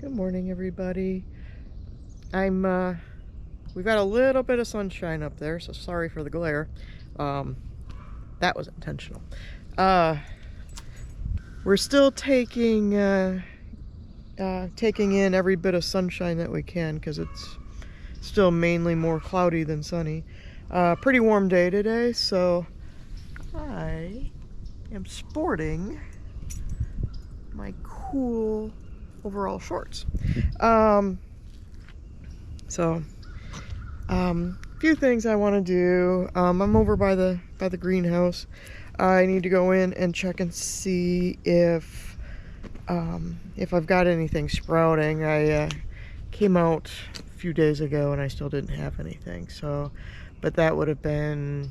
Good morning, everybody. We've got a little bit of sunshine up there, so sorry for the glare. That was intentional. Uh, we're still taking in every bit of sunshine that we can because it's still mainly more cloudy than sunny. Pretty warm day today, so I am sporting my cool overall shorts. Few things I want to do. I'm over by the greenhouse. I need to go in and check and see if I've got anything sprouting. I came out a few days ago and I still didn't have anything. So, but that would have been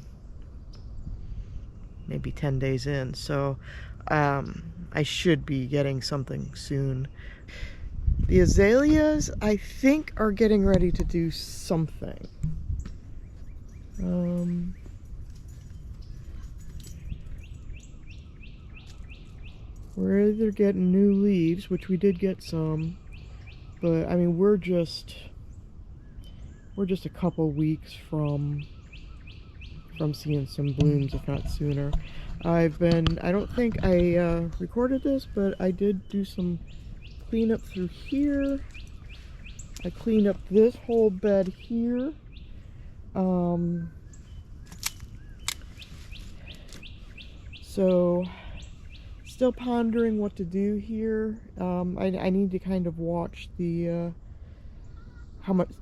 maybe 10 days in. So, I should be getting something soon. The azaleas, I think, are getting ready to do something. We're either getting new leaves, which we did get some, but I mean we're just a couple weeks from seeing some blooms, if not sooner. I don't think I recorded this, but I did do some cleanup through here. I cleaned up this whole bed here. So still pondering what to do here. I need to kind of watch the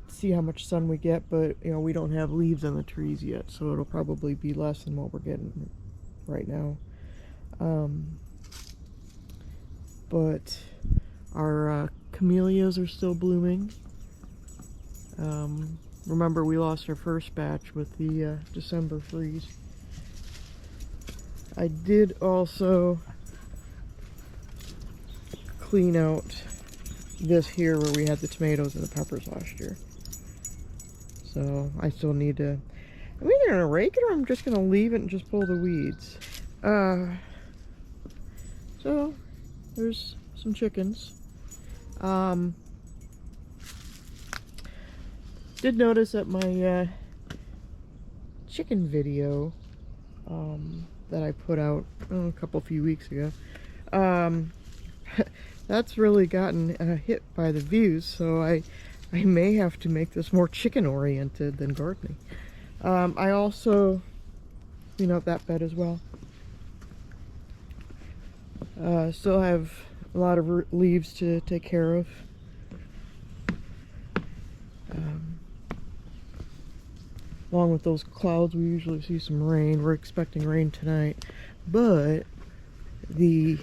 see how much sun we get, but you know, we don't have leaves on the trees yet, so it'll probably be less than what we're getting right now. But our camellias are still blooming. Remember, we lost our first batch with the December freeze. I did also clean out this here where we had the tomatoes and the peppers last year. So I still need to, I'm either gonna rake it or I'm just gonna leave it and just pull the weeds. So there's some chickens. Did notice that my chicken video that I put out a few weeks ago, that's really gotten hit by the views, so I may have to make this more chicken oriented than gardening. I also clean out that bed as well. Still have a lot of leaves to take care of. Along with those clouds, we usually see some rain. We're expecting rain tonight, but we're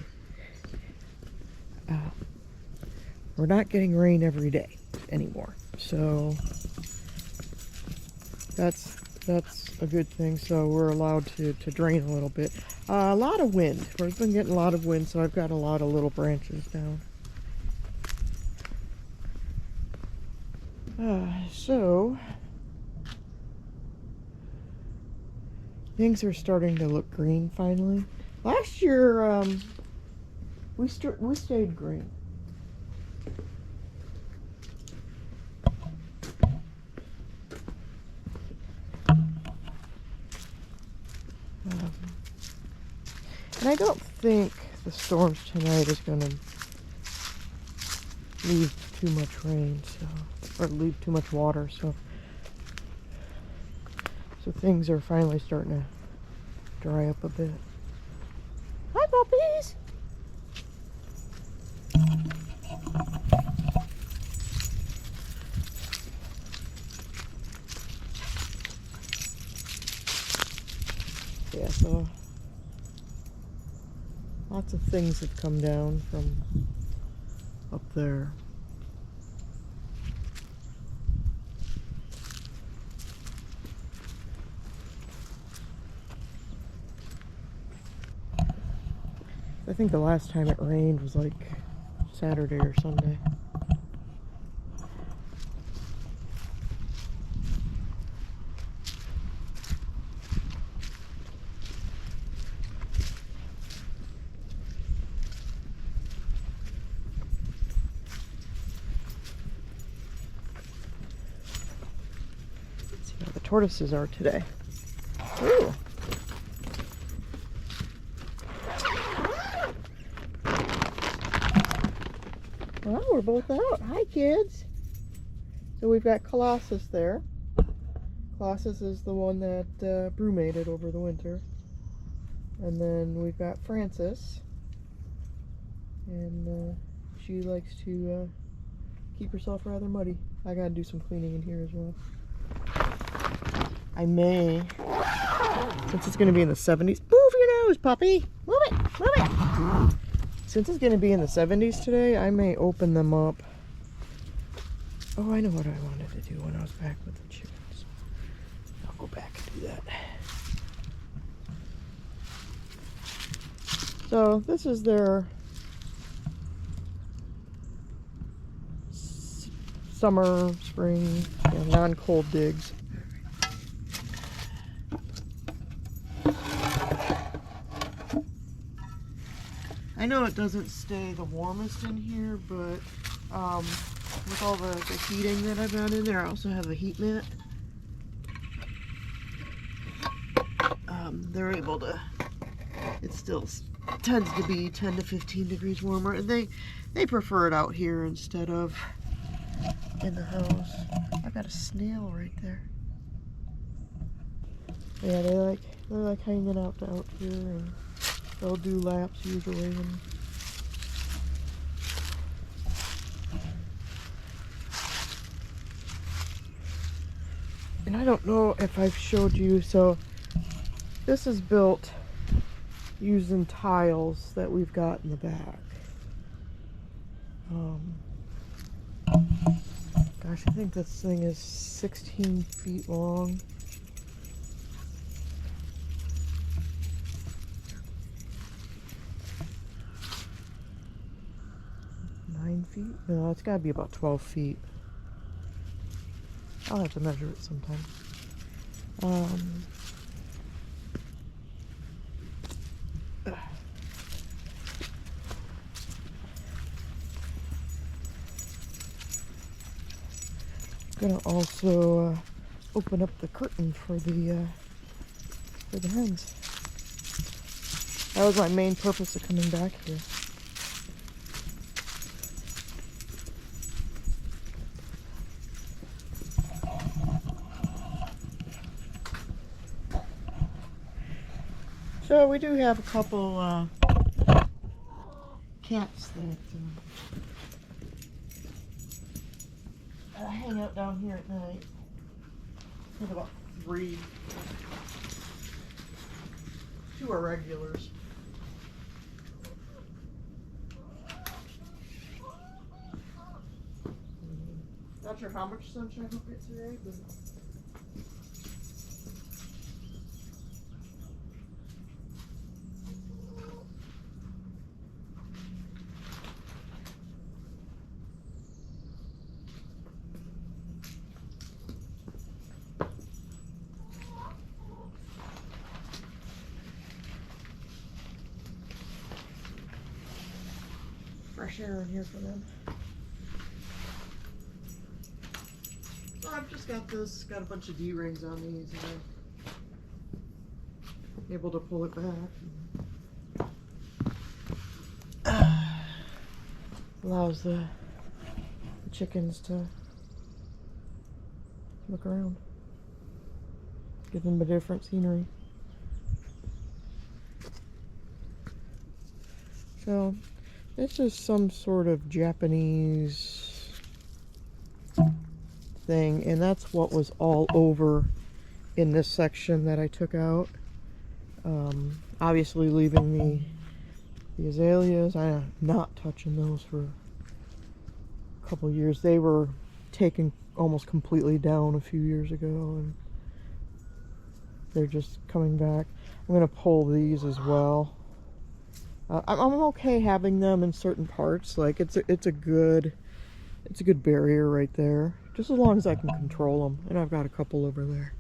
not getting rain every day anymore, so that's a good thing. So we're allowed to drain a little bit. A lot of wind. We've been getting a lot of wind, so I've got a lot of little branches down. So things are starting to look green finally. Last year, we stayed green. And I don't think the storms tonight is going to leave too much rain, or leave too much water, so things are finally starting to dry up a bit. Hi, puppies! Yeah, so lots of things have come down from up there. I think the last time it rained was like Saturday or Sunday. tortoises are today. Ooh. Well, we're both out. Hi, kids. So we've got Colossus there. Colossus is the one that brumated over the winter. And then we've got Frances. And she likes to keep herself rather muddy. I gotta do some cleaning in here as well. I may, since it's gonna be in the 70s, move your nose, puppy! Move it, move it! Since it's gonna be in the 70s today, I may open them up. Oh, I know what I wanted to do when I was back with the chickens. I'll go back and do that. So this is their summer, spring, non-cold digs. I know it doesn't stay the warmest in here, but with all the heating that I've got in there, I also have a heat mat. They're able to, it still tends to be 10 to 15 degrees warmer, and they prefer it out here instead of in the house. I've got a snail right there. Yeah, they like hanging out here, and they'll do laps usually. And I don't know if I've showed you, so this is built using tiles that we've got in the back. Gosh, I think this thing is 16 feet long. Feet? No, it's gotta be about 12 feet. I'll have to measure it sometime. I'm gonna also open up the curtain for the hens. That was my main purpose of coming back here. So we do have a couple cats that hang out down here at night. We have about 3. 2 are regulars. Not sure how much sunshine we'll get today, but fresh air in here for them. So I've just got this, got a bunch of D-rings on these, and I'm able to pull it back. Allows the chickens to look around. Give them a different scenery. So this is some sort of Japanese thing, and that's what was all over in this section that I took out. Obviously leaving the azaleas. I'm not touching those for a couple years. They were taken almost completely down a few years ago, and they're just coming back. I'm going to pull these as well. I'm okay having them in certain parts. Like it's a good barrier right there, just as long as I can control them. And I've got a couple over there.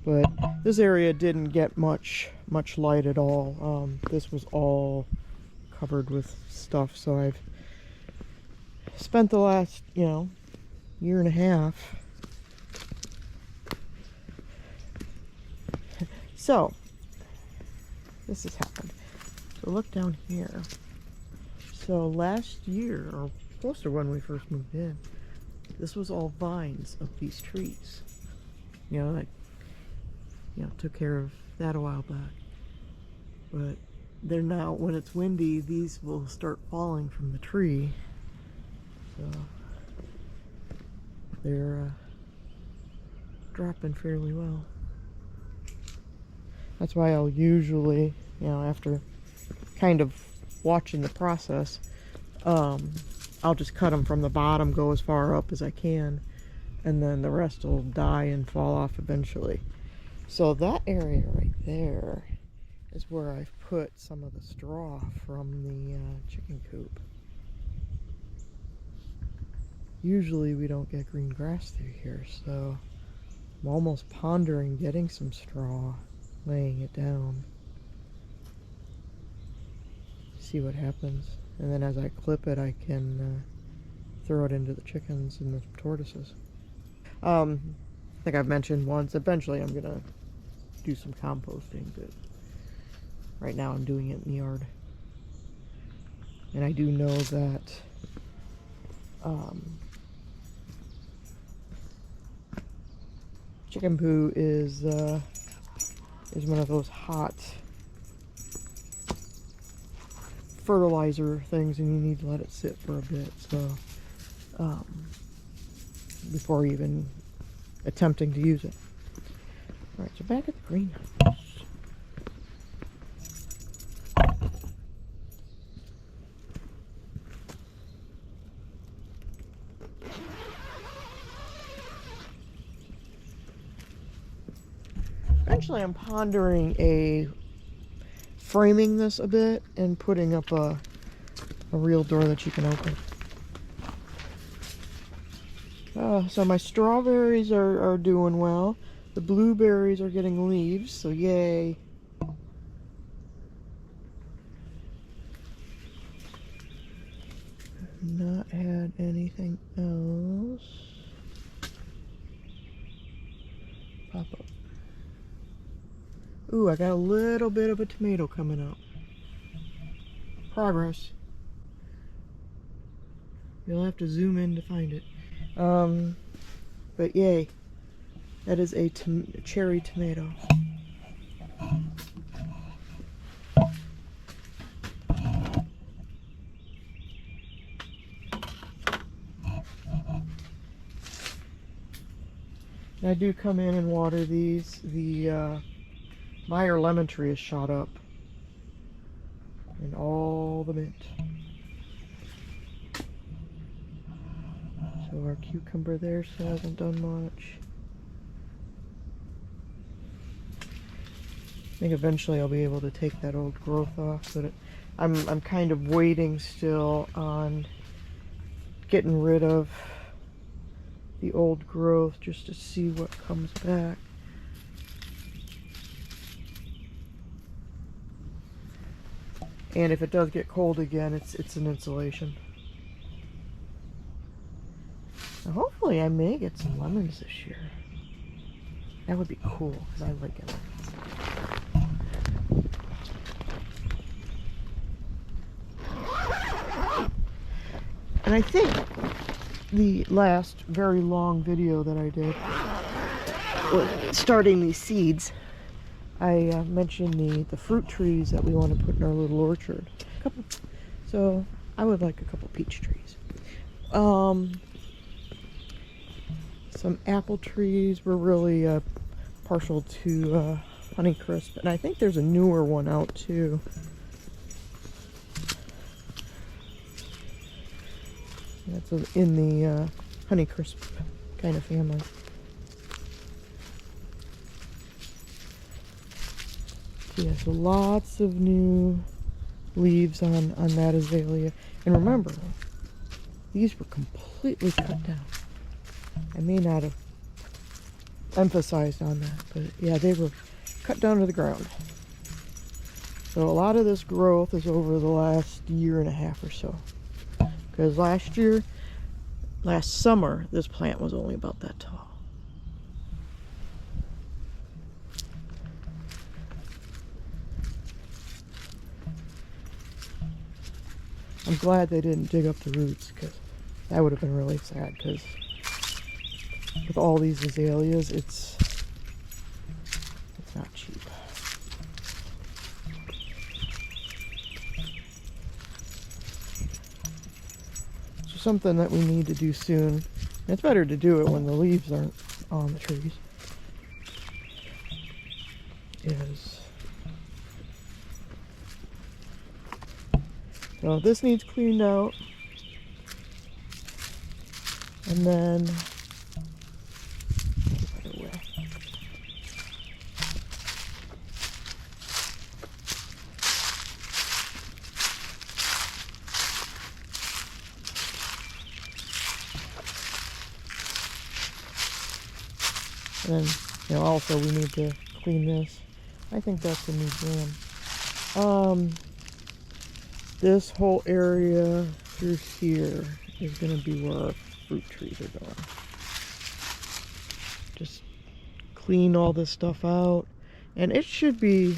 But this area didn't get much light at all. This was all covered with stuff, so I've spent the last, year and a half. So, this has happened. So look down here. So last year, or close to when we first moved in, this was all vines of these trees. You know, took care of that a while back. But they're now, when it's windy, these will start falling from the tree. So they're dropping fairly well. That's why I'll usually, after kind of watching the process, I'll just cut them from the bottom, go as far up as I can, and then the rest will die and fall off eventually. So that area right there is where I've put some of the straw from the chicken coop. Usually we don't get green grass through here, so I'm almost pondering getting some straw, laying it down. See what happens. And then as I clip it, I can throw it into the chickens and the tortoises. I think I've mentioned once, eventually I'm gonna do some composting, but right now I'm doing it in the yard. And I do know that chicken poo is one of those hot fertilizer things, and you need to let it sit for a bit, so before even attempting to use it. All right, so back at the greenhouse. Eventually I'm pondering framing this a bit and putting up a real door that you can open. So my strawberries are doing well. The blueberries are getting leaves, so yay. Not had anything else pop up. Ooh, I got a little bit of a tomato coming up. Progress. You'll have to zoom in to find it. But yay. That is a cherry tomato. And I do come in and water these. The Meyer lemon tree is shot up. And all the mint. So our cucumber there still hasn't done much. I think eventually I'll be able to take that old growth off, but I'm kind of waiting still on getting rid of the old growth just to see what comes back. And if it does get cold again, it's an insulation. Now hopefully I may get some lemons this year. That would be cool, because I like lemons. And I think the last very long video that I did was starting these seeds. I mentioned the fruit trees that we want to put in our little orchard. So I would like a couple peach trees. Some apple trees. We're really partial to Honeycrisp, and I think there's a newer one out too. That's in the Honeycrisp kind of family. Yeah, so lots of new leaves on that azalea. And remember, these were completely cut down. I may not have emphasized on that, but yeah, they were cut down to the ground. So a lot of this growth is over the last year and a half or so. Because last year, Last summer, this plant was only about that tall. I'm glad they didn't dig up the roots, because that would have been really sad, because with all these azaleas, it's not cheap. So something that we need to do soon. It's better to do it when the leaves aren't on the trees. So this needs cleaned out. And then also we need to clean this. I think that's a new brand. This whole area through here is going to be where our fruit trees are going. Just clean all this stuff out, and it should be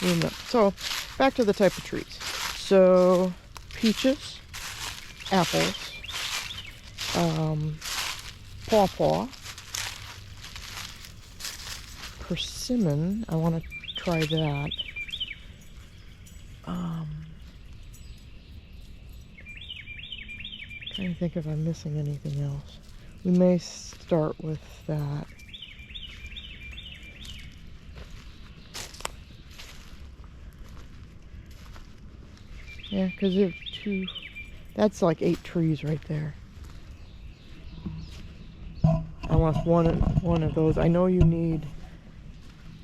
room up. So back to the type of trees. So peaches, apples, pawpaw, persimmon. I want to try that. Trying to think if I'm missing anything else. We may start with that. Yeah, because we have two. That's like 8 trees right there. I want one of those. I know you need,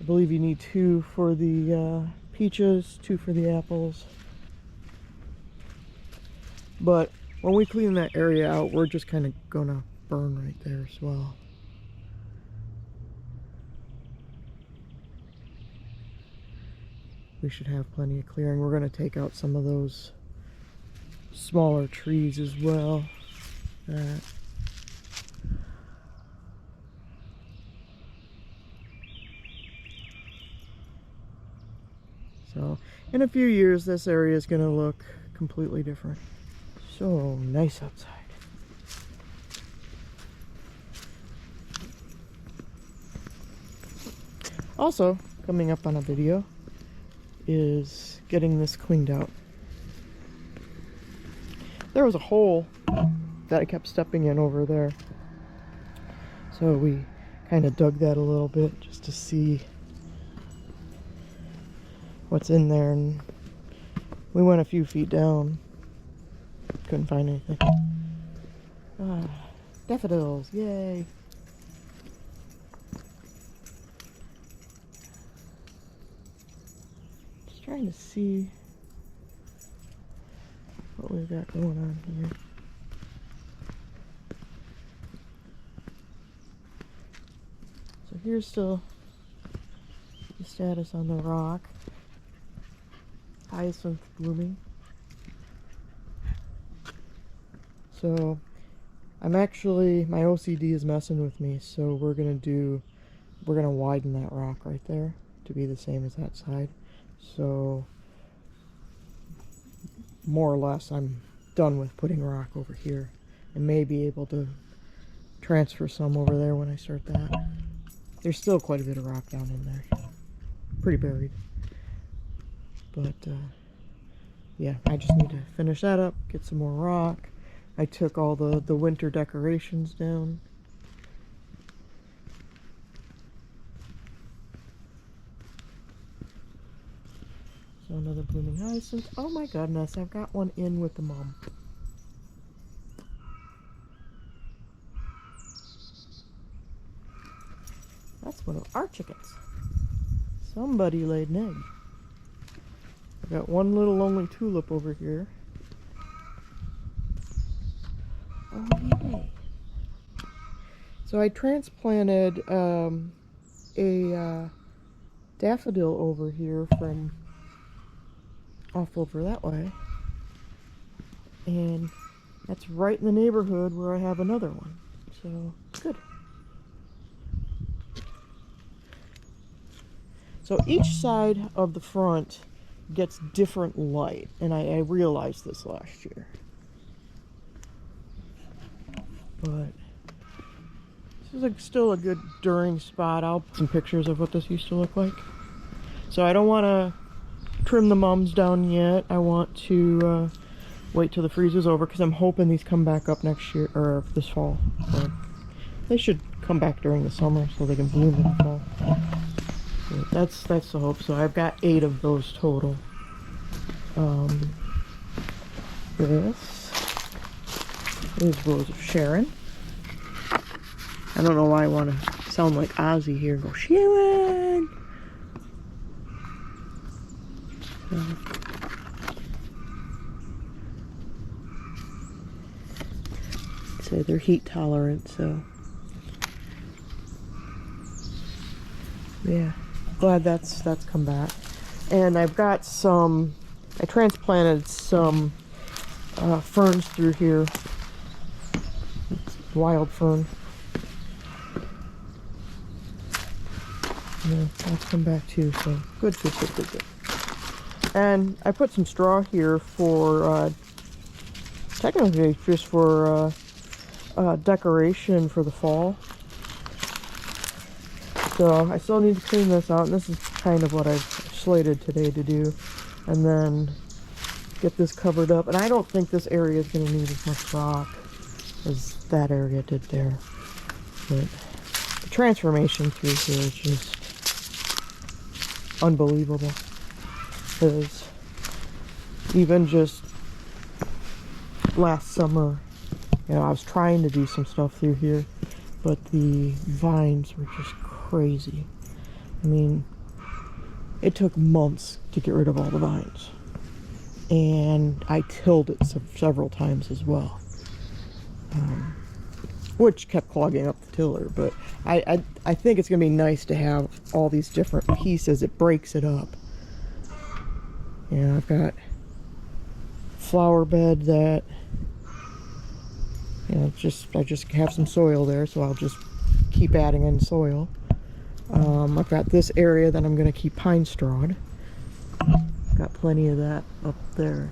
I believe you need 2 for the peaches, 2 for the apples. But when we clean that area out, we're just kind of gonna burn right there as well. We should have plenty of clearing. We're gonna take out some of those smaller trees as well. So in a few years, this area is gonna look completely different. So nice outside. Also, coming up on a video is getting this cleaned out. There was a hole that I kept stepping in over there. So we kind of dug that a little bit just to see what's in there, and we went a few feet down. Couldn't find anything. Daffodils, yay! Just trying to see what we've got going on here. So here's still the status on the rock. Hyacinth blooming. So I'm actually, my OCD is messing with me, so we're gonna widen that rock right there to be the same as that side. So more or less I'm done with putting rock over here, and may be able to transfer some over there when I start that. There's still quite a bit of rock down in there, pretty buried. But yeah, I just need to finish that up, get some more rock. I took all the winter decorations down. So another blooming hyacinth. Oh my goodness, I've got one in with the mom. That's one of our chickens. Somebody laid an egg. I've got one little lonely tulip over here. Oh, yay. So I transplanted a daffodil over here from off over that way. And That's right in the neighborhood where I have another one. So, good. So each side of the front gets different light, and I realized this last year. But this is still a good during spot. I'll put some pictures of what this used to look like. So I don't want to trim the mums down yet. I want to wait till the freeze is over, because I'm hoping these come back up next year, or this fall. So they should come back during the summer so they can bloom in the fall. So that's the hope. So I've got 8 of those total. This is Rose of Sharon. I don't know why I want to sound like Ozzy here and go, Sharon! So they're heat tolerant, so yeah, glad that's come back. And I've got some, I transplanted some ferns through here, wild fern. Yeah, that's come back too, so good. And I put some straw here for, technically just for decoration for the fall. So I still need to clean this out, and this is kind of what I've slated today to do. And then get this covered up. And I don't think this area is going to need as much rock as that area did there. But the transformation through here is just unbelievable. Because even just last summer, you know, I was trying to do some stuff through here, but the vines were just crazy. I mean, it took months to get rid of all the vines. And I tilled it several times as well. Which kept clogging up the tiller, but I think it's going to be nice to have all these different pieces. It breaks it up. Yeah, I've got flower bed that, you know, I just have some soil there, so I'll just keep adding in soil. I've got this area that I'm going to keep pine strawed. Got plenty of that up there.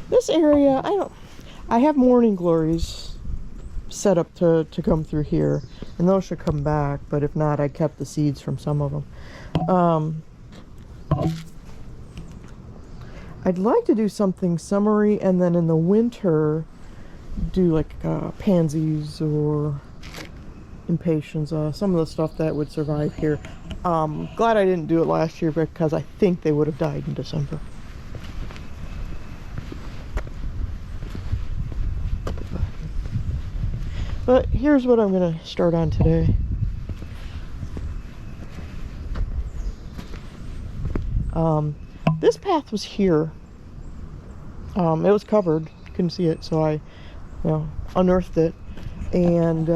This area, I have morning glories set up to come through here, and those should come back, but if not, I kept the seeds from some of them. I'd like to do something summery, and then in the winter do like pansies or impatiens, some of the stuff that would survive here. Glad I didn't do it last year, because I think they would have died in December. But here's what I'm going to start on today. This path was here. It was covered. Couldn't see it, so I, unearthed it. And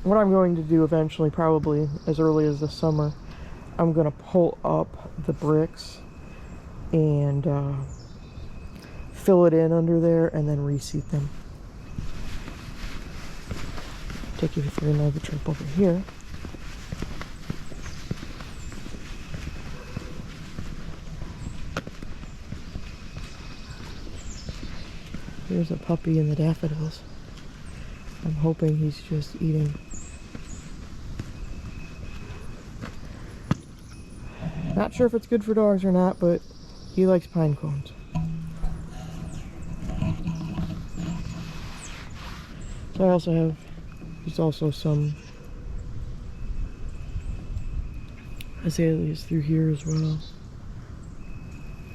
what I'm going to do eventually, probably as early as the summer, I'm going to pull up the bricks and fill it in under there and then reseed them. Take you through another trip over here. Here's a puppy in the daffodils. I'm hoping he's just eating. Not sure if it's good for dogs or not, but he likes pine cones. So I also have, there's also some azaleas through here as well.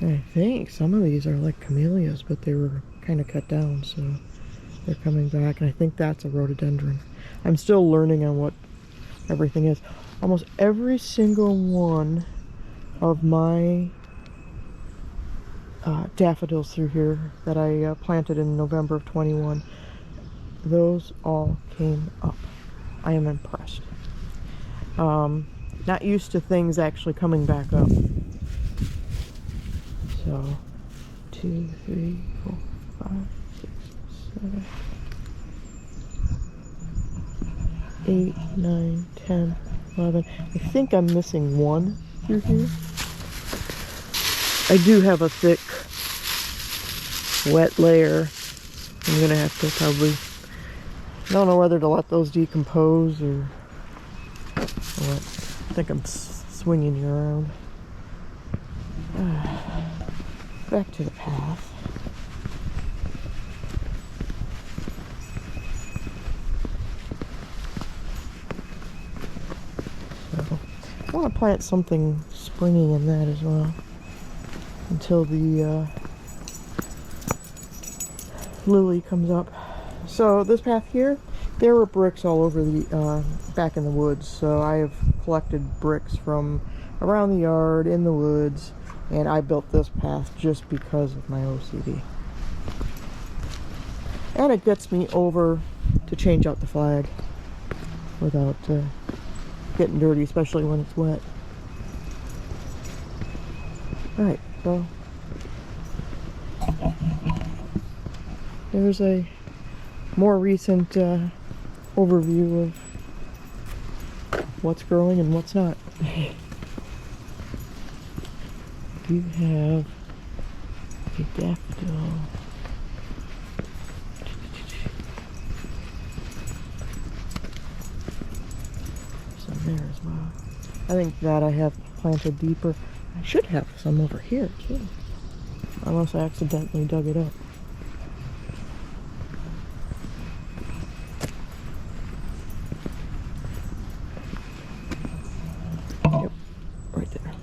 And I think some of these are like camellias, but they were kind of cut down, so they're coming back, and I think that's a rhododendron. I'm still learning on what everything is. Almost every single one of my daffodils through here that I planted in November of 21, those all came up. I am impressed. Not used to things actually coming back up. So 2, 3, 4, 5, 6, 7, 8, 9, 10, 11. I think I'm missing one through here. I do have a thick, wet layer. I'm gonna have to probably, I don't know whether to let those decompose or what. I think I'm swinging you around. Back to the path. So, I want to plant something springy in that as well until the lily comes up. So this path here, there were bricks all over the back in the woods, so I have collected bricks from around the yard, in the woods, and I built this path just because of my OCD. And it gets me over to change out the flag without getting dirty, especially when it's wet. Alright, so there's a more recent overview of what's growing and what's not. You have a daffodil. Some there as well. I think that I have planted deeper. I should have some over here too, unless I accidentally dug it up. Yep, right there.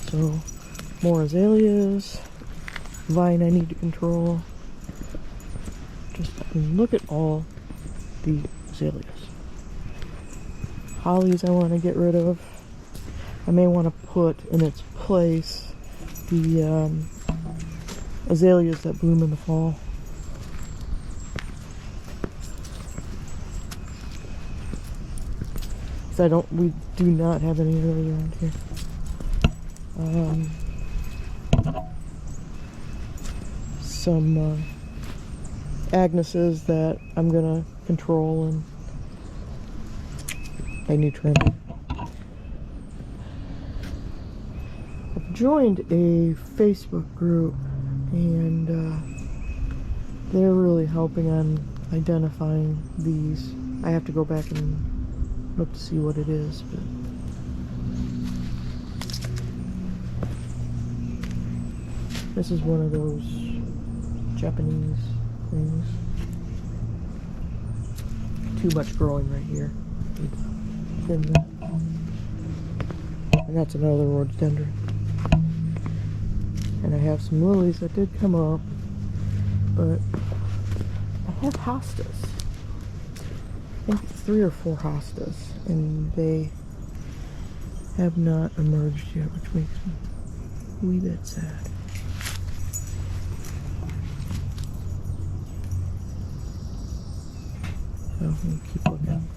So, more azaleas, vine I need to control. Just look at all the azaleas. Hollies I want to get rid of. I may want to put in its place the azaleas that bloom in the fall. Because we do not have any of those around here. Some Agneses that I'm gonna control and I need trim. I've joined a Facebook group and they're really helping on identifying these. I have to go back and look to see what it is, but this is one of those Japanese things. Too much growing right here. And that's another rhododendron. And I have some lilies that did come up, but I have hostas. I think 3 or 4 hostas, and they have not emerged yet, which makes me a wee bit sad. So we'll keep looking.